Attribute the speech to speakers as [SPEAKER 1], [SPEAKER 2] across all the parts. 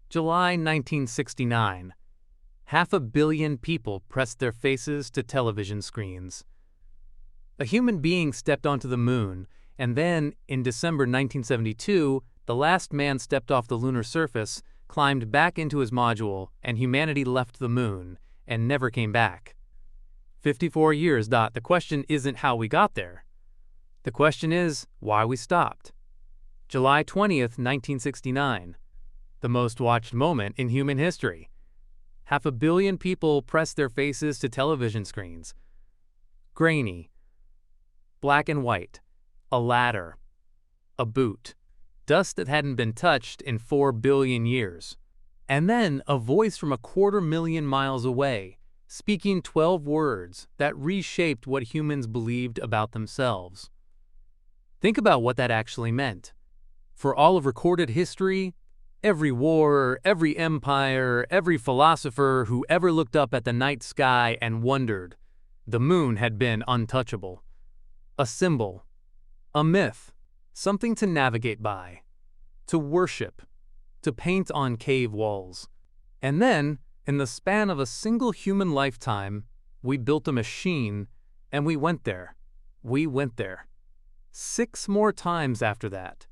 [SPEAKER 1] July 1969. 500 million people pressed their faces to television screens. A human being stepped onto the moon, and then, in December 1972, the last man stepped off the lunar surface, climbed back into his module, and humanity left the moon, and never came back. 54 years. The question isn't how we got there. The question is why we stopped. July 20th, 1969. The most watched moment in human history. 500 million people pressed their faces to television screens. Grainy. Black and white. A ladder. A boot. Dust that hadn't been touched in 4 billion years. And then a voice from 250,000 miles away, speaking 12 words that reshaped what humans believed about themselves. Think about what that actually meant. For all of recorded history, every war, every empire, every philosopher who ever looked up at the night sky and wondered, the moon had been untouchable. A symbol, a myth, something to navigate by, to worship, to paint on cave walls. And then, in the span of a single human lifetime, we built a machine, and we went there. We went there. 6 more times after that.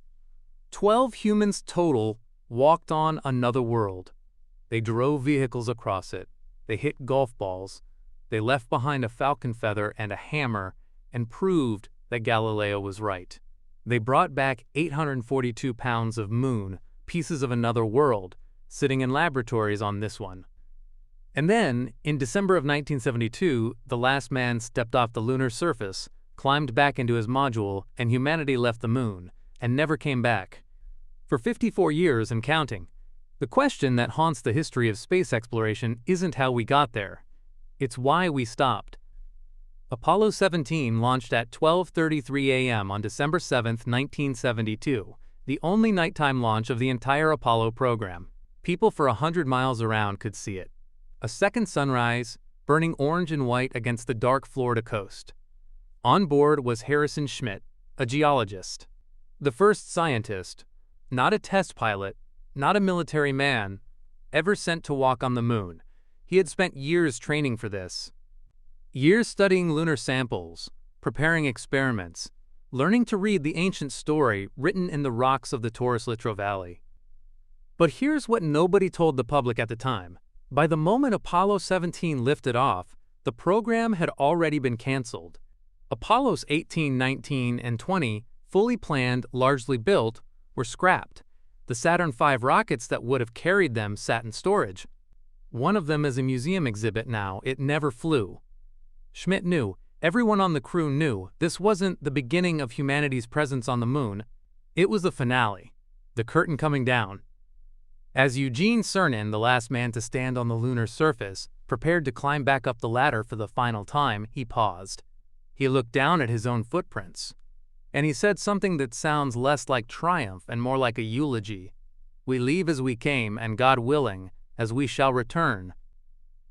[SPEAKER 1] 12 humans total walked on another world. They drove vehicles across it. They hit golf balls. They left behind a falcon feather and a hammer and proved that Galileo was right. They brought back 842 pounds of moon, pieces of another world, sitting in laboratories on this one. And then, in December of 1972, the last man stepped off the lunar surface, climbed back into his module, and humanity left the moon, and never came back. For 54 years and counting. The question that haunts the history of space exploration isn't how we got there. It's why we stopped. Apollo 17 launched at 12:33 a.m. on December 7, 1972, the only nighttime launch of the entire Apollo program. People for 100 miles around could see it. A second sunrise, burning orange and white against the dark Florida coast. On board was Harrison Schmitt, a geologist. The first scientist, not a test pilot, not a military man, ever sent to walk on the moon. He had spent years training for this. Years studying lunar samples, preparing experiments, learning to read the ancient story written in the rocks of the Taurus-Littrow Valley. But here's what nobody told the public at the time. By the moment Apollo 17 lifted off, the program had already been canceled. Apollos 18, 19, and 20, fully planned, largely built, were scrapped. The Saturn V rockets that would have carried them sat in storage. One of them is a museum exhibit now. It never flew. Schmitt knew, everyone on the crew knew, this wasn't the beginning of humanity's presence on the moon. It was the finale, the curtain coming down. As Eugene Cernan, the last man to stand on the lunar surface, prepared to climb back up the ladder for the final time, he paused. He looked down at his own footprints. And he said something that sounds less like triumph and more like a eulogy. We leave as we came, and God willing, as we shall return.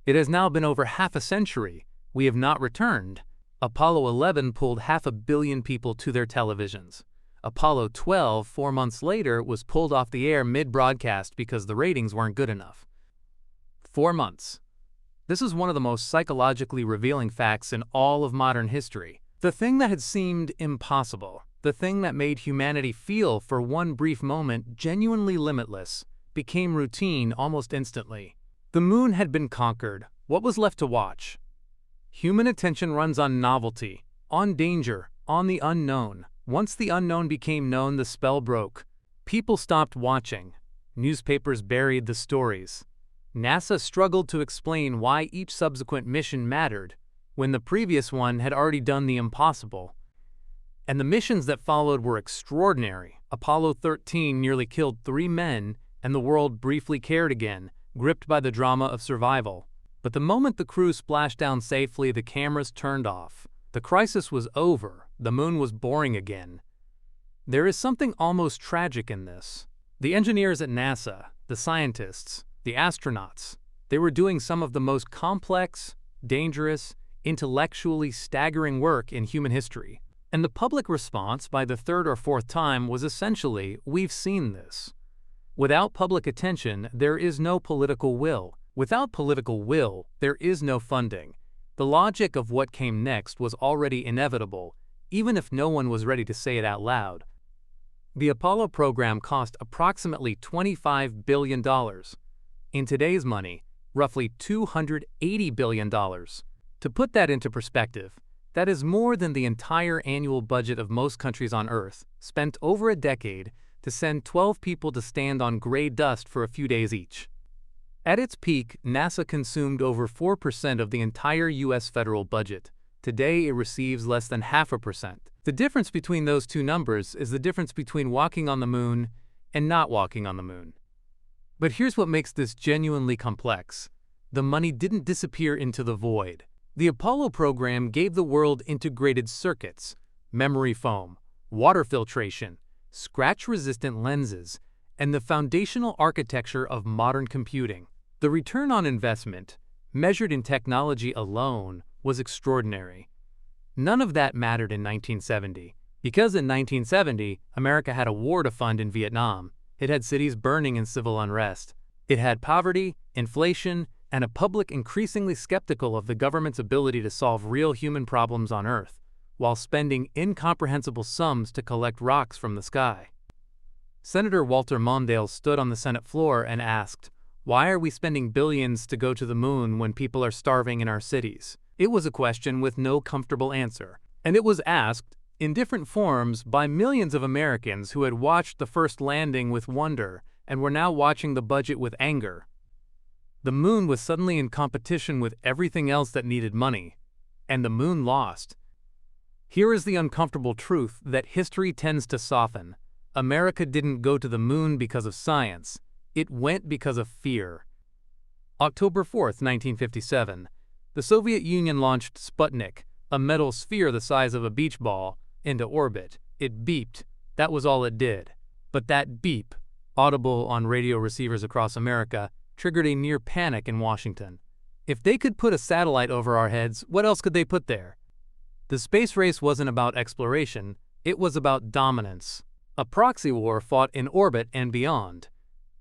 [SPEAKER 1] It has now been over half a century. We have not returned. Apollo 11 pulled 500 million people to their televisions. Apollo 12, 4 months later, was pulled off the air mid-broadcast because the ratings weren't good enough. 4 months. This is one of the most psychologically revealing facts in all of modern history. The thing that had seemed impossible, the thing that made humanity feel for one brief moment genuinely limitless, became routine almost instantly. The moon had been conquered. What was left to watch? Human attention runs on novelty, on danger, on the unknown. Once the unknown became known, the spell broke. People stopped watching. Newspapers buried the stories. NASA struggled to explain why each subsequent mission mattered, when the previous one had already done the impossible. And the missions that followed were extraordinary. Apollo 13 nearly killed 3 men, and the world briefly cared again, gripped by the drama of survival. But the moment the crew splashed down safely, the cameras turned off. The crisis was over. The moon was boring again. There is something almost tragic in this. The engineers at NASA, the scientists, the astronauts, they were doing some of the most complex, dangerous, intellectually staggering work in human history. And the public response by the 3rd or 4th time was essentially, "We've seen this." Without public attention, there is no political will. Without political will, there is no funding. The logic of what came next was already inevitable, even if no one was ready to say it out loud. The Apollo program cost approximately $25 billion. In today's money, roughly $280 billion. To put that into perspective, that is more than the entire annual budget of most countries on Earth, spent over a decade to send 12 people to stand on gray dust for a few days each. At its peak, NASA consumed over 4% of the entire U.S. federal budget. Today, it receives less than 0.5%. The difference between those two numbers is the difference between walking on the moon and not walking on the moon. But here's what makes this genuinely complex. The money didn't disappear into the void. The Apollo program gave the world integrated circuits, memory foam, water filtration, scratch-resistant lenses, and the foundational architecture of modern computing. The return on investment, measured in technology alone, was extraordinary. None of that mattered in 1970, because in 1970, America had a war to fund in Vietnam. It had cities burning in civil unrest. It had poverty, inflation, and a public increasingly skeptical of the government's ability to solve real human problems on Earth, while spending incomprehensible sums to collect rocks from the sky. Senator Walter Mondale stood on the Senate floor and asked, "Why are we spending billions to go to the moon when people are starving in our cities?" It was a question with no comfortable answer, and it was asked, in different forms, by millions of Americans who had watched the first landing with wonder and were now watching the budget with anger. The moon was suddenly in competition with everything else that needed money, and the moon lost. Here is the uncomfortable truth that history tends to soften. America didn't go to the moon because of science. It went because of fear. October 4th, 1957. The Soviet Union launched Sputnik, a metal sphere the size of a beach ball, into orbit. It beeped. That was all it did. But that beep, audible on radio receivers across America, triggered a near panic in Washington. If they could put a satellite over our heads, what else could they put there? The space race wasn't about exploration, it was about dominance. A proxy war fought in orbit and beyond.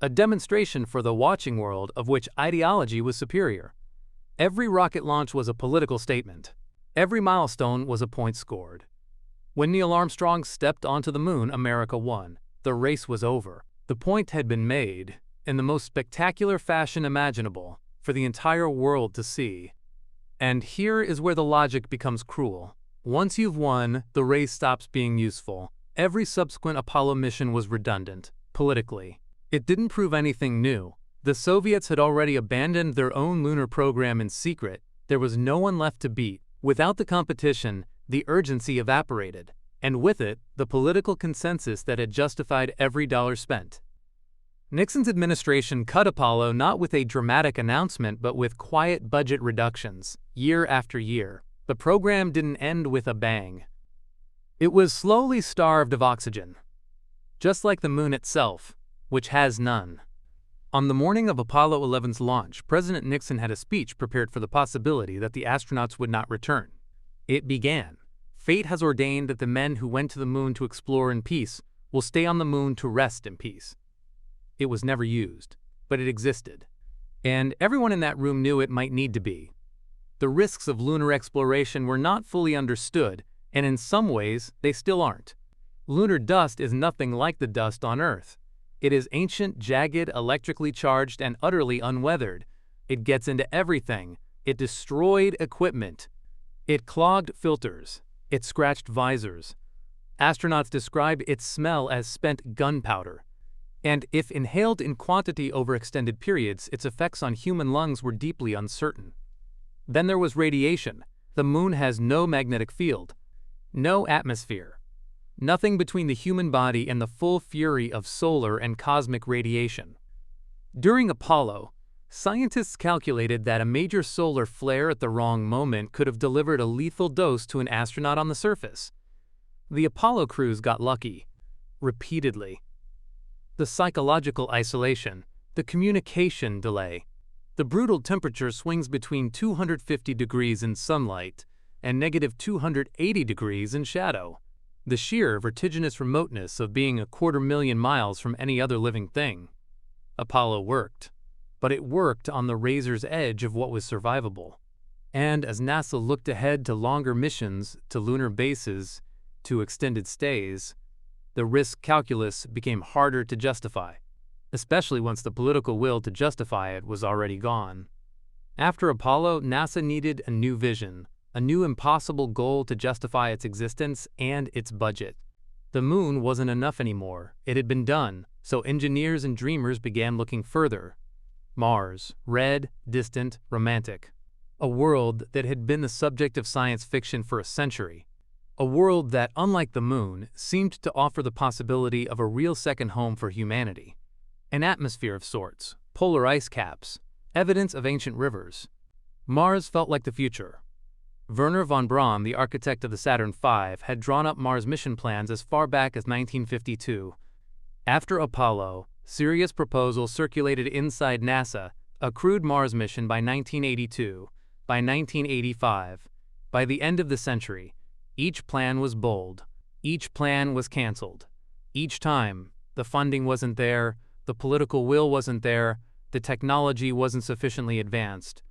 [SPEAKER 1] A demonstration for the watching world of which ideology was superior. Every rocket launch was a political statement. Every milestone was a point scored. When Neil Armstrong stepped onto the moon, America won. The race was over. The point had been made, in the most spectacular fashion imaginable, for the entire world to see. And here is where the logic becomes cruel. Once you've won, the race stops being useful. Every subsequent Apollo mission was redundant, politically. It didn't prove anything new. The Soviets had already abandoned their own lunar program in secret. There was no one left to beat. Without the competition, the urgency evaporated, and with it, the political consensus that had justified every dollar spent. Nixon's administration cut Apollo not with a dramatic announcement but with quiet budget reductions, year after year. The program didn't end with a bang. It was slowly starved of oxygen, just like the moon itself, which has none. On the morning of Apollo 11's launch, President Nixon had a speech prepared for the possibility that the astronauts would not return. It began, "Fate has ordained that the men who went to the moon to explore in peace will stay on the moon to rest in peace." It was never used, but it existed. And everyone in that room knew it might need to be. The risks of lunar exploration were not fully understood, and in some ways, they still aren't. Lunar dust is nothing like the dust on Earth. It is ancient, jagged, electrically charged, and utterly unweathered. It gets into everything. It destroyed equipment. It clogged filters. It scratched visors. Astronauts describe its smell as spent gunpowder. And if inhaled in quantity over extended periods, its effects on human lungs were deeply uncertain. Then there was radiation. The moon has no magnetic field, no atmosphere. Nothing between the human body and the full fury of solar and cosmic radiation. During Apollo, scientists calculated that a major solar flare at the wrong moment could have delivered a lethal dose to an astronaut on the surface. The Apollo crews got lucky, repeatedly. The psychological isolation, the communication delay, the brutal temperature swings between 250 degrees in sunlight and negative 280 degrees in shadow. The sheer vertiginous remoteness of being 250,000 miles from any other living thing. Apollo worked. But it worked on the razor's edge of what was survivable. And as NASA looked ahead to longer missions, to lunar bases, to extended stays, the risk calculus became harder to justify, especially once the political will to justify it was already gone. After Apollo, NASA needed a new vision, a new impossible goal to justify its existence and its budget. The moon wasn't enough anymore. It had been done, so engineers and dreamers began looking further. Mars, red, distant, romantic. A world that had been the subject of science fiction for a century. A world that, unlike the moon, seemed to offer the possibility of a real second home for humanity. An atmosphere of sorts, polar ice caps, evidence of ancient rivers. Mars felt like the future. Wernher von Braun, the architect of the Saturn V, had drawn up Mars mission plans as far back as 1952. After Apollo, serious proposals circulated inside NASA, a crewed Mars mission by 1982, by 1985. By the end of the century, each plan was bold. Each plan was canceled. Each time, the funding wasn't there, the political will wasn't there, the technology wasn't sufficiently advanced.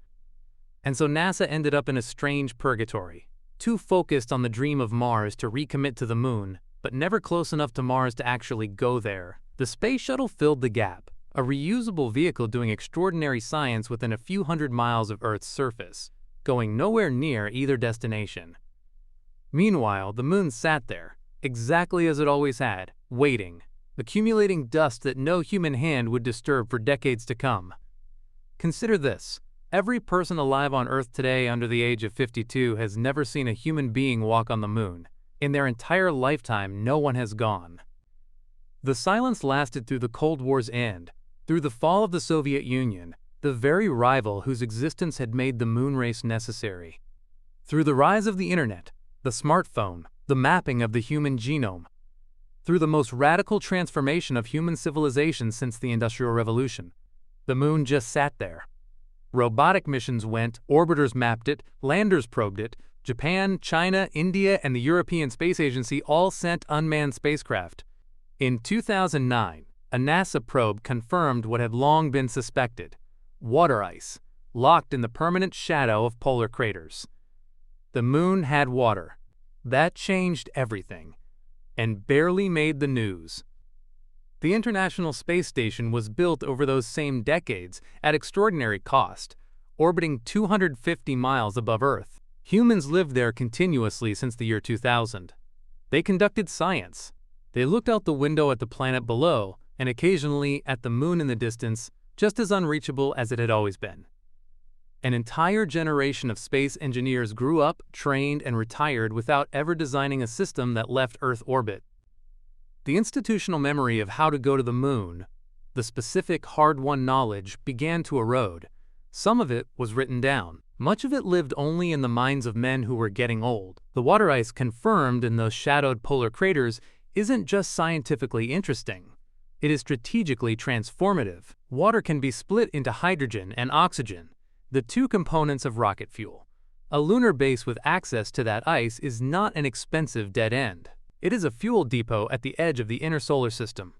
[SPEAKER 1] And so NASA ended up in a strange purgatory, too focused on the dream of Mars to recommit to the moon, but never close enough to Mars to actually go there. The space shuttle filled the gap, a reusable vehicle doing extraordinary science within a few hundred miles of Earth's surface, going nowhere near either destination. Meanwhile, the moon sat there, exactly as it always had, waiting, accumulating dust that no human hand would disturb for decades to come. Consider this. Every person alive on Earth today under the age of 52 has never seen a human being walk on the moon. In their entire lifetime, no one has gone. The silence lasted through the Cold War's end, through the fall of the Soviet Union, the very rival whose existence had made the moon race necessary. Through the rise of the internet, the smartphone, the mapping of the human genome. Through the most radical transformation of human civilization since the Industrial Revolution. The moon just sat there. Robotic missions went, orbiters mapped it, landers probed it. Japan, China, India, and the European Space Agency all sent unmanned spacecraft. In 2009, a NASA probe confirmed what had long been suspected: water ice, locked in the permanent shadow of polar craters. The moon had water. That changed everything, and barely made the news. The International Space Station was built over those same decades at extraordinary cost, orbiting 250 miles above Earth. Humans lived there continuously since the year 2000. They conducted science. They looked out the window at the planet below and occasionally at the moon in the distance, just as unreachable as it had always been. An entire generation of space engineers grew up, trained, and retired without ever designing a system that left Earth orbit. The institutional memory of how to go to the moon, the specific hard-won knowledge, began to erode. Some of it was written down. Much of it lived only in the minds of men who were getting old. The water ice confirmed in those shadowed polar craters isn't just scientifically interesting. It is strategically transformative. Water can be split into hydrogen and oxygen, the two components of rocket fuel. A lunar base with access to that ice is not an expensive dead end. It is a fuel depot at the edge of the inner solar system.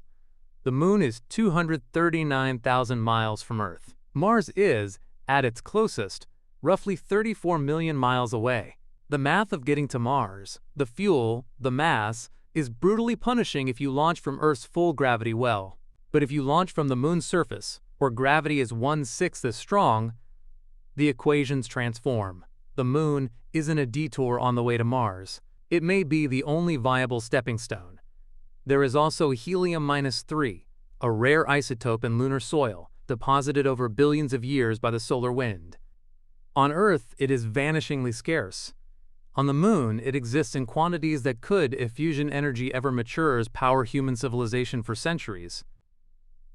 [SPEAKER 1] The moon is 239,000 miles from Earth. Mars is, at its closest, roughly 34 million miles away. The math of getting to Mars, the fuel, the mass, is brutally punishing if you launch from Earth's full gravity well. But if you launch from the moon's surface, where gravity is 1/6 as strong, the equations transform. The moon isn't a detour on the way to Mars. It may be the only viable stepping stone. There is also helium-3, a rare isotope in lunar soil, deposited over billions of years by the solar wind. On Earth, it is vanishingly scarce. On the moon, it exists in quantities that could, if fusion energy ever matures, power human civilization for centuries.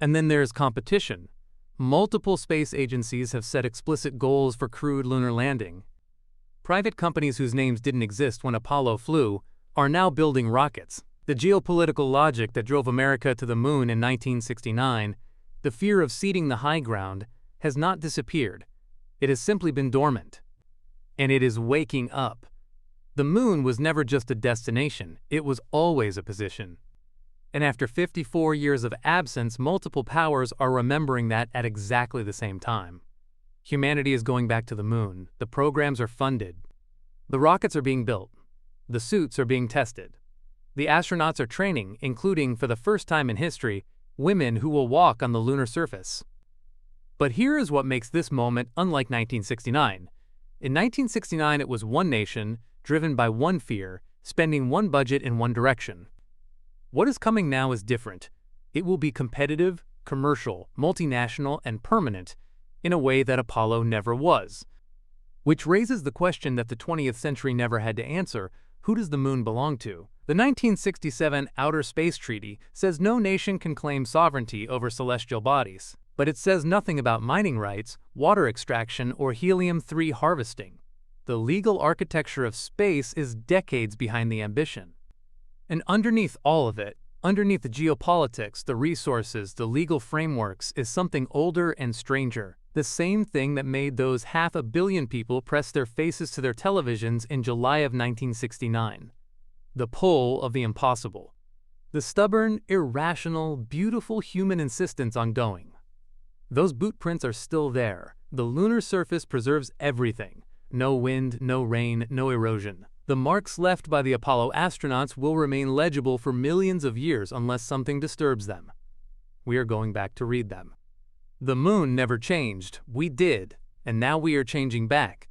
[SPEAKER 1] And then there's competition. Multiple space agencies have set explicit goals for crewed lunar landing. Private companies whose names didn't exist when Apollo flew are now building rockets. The geopolitical logic that drove America to the moon in 1969, the fear of ceding the high ground, has not disappeared. It has simply been dormant. And it is waking up. The moon was never just a destination, it was always a position. And after 54 years of absence, multiple powers are remembering that at exactly the same time. Humanity is going back to the moon. The programs are funded. The rockets are being built. The suits are being tested. The astronauts are training, including, for the first time in history, women who will walk on the lunar surface. But here is what makes this moment unlike 1969. In 1969, it was one nation, driven by one fear, spending one budget in one direction. What is coming now is different. It will be competitive, commercial, multinational, and permanent, in a way that Apollo never was. Which raises the question that the 20th century never had to answer: who does the moon belong to? The 1967 Outer Space Treaty says no nation can claim sovereignty over celestial bodies, but it says nothing about mining rights, water extraction, or helium-3 harvesting. The legal architecture of space is decades behind the ambition. And underneath all of it, underneath the geopolitics, the resources, the legal frameworks, is something older and stranger. The same thing that made those 500 million people press their faces to their televisions in July of 1969. The pull of the impossible. The stubborn, irrational, beautiful human insistence on going. Those boot prints are still there. The lunar surface preserves everything. No wind, no rain, no erosion. The marks left by the Apollo astronauts will remain legible for millions of years unless something disturbs them. We are going back to read them. The moon never changed. We did. And now we are changing back.